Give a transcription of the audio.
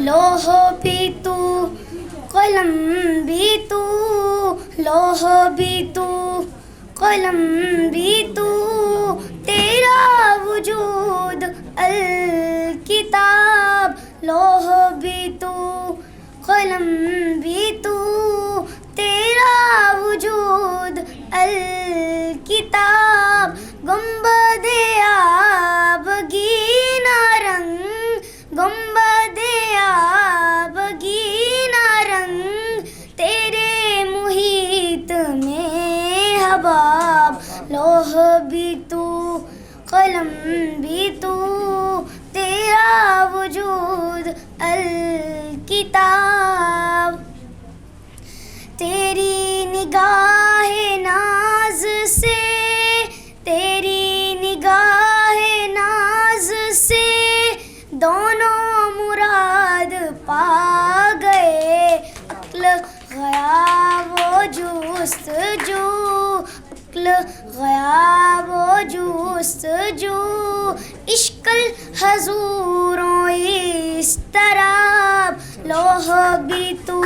लोह भी तू, कलम भी तू, लोह भी तू, कलम भी तू, तेरा वजूद अल किताब। लोह भी तू, कलम भी तू, तेरा वजूद अल किताब। गुंबदे आबगीना रंग, गुंबदे आबगीना रंग, तेरे मुहीत में हबाब। लोह भी तू, कलम भी तू, तेरा वजूद अल किताब। तेरी निगाहे नाज से, तेरी निगाहे नाज से, दोनों मुराद पा गए। अक्ल गया वो जुस्तजू, अक्ल गया वो जुस्तजू, इश्कल हजूरों इस तरह। लोह भी तू,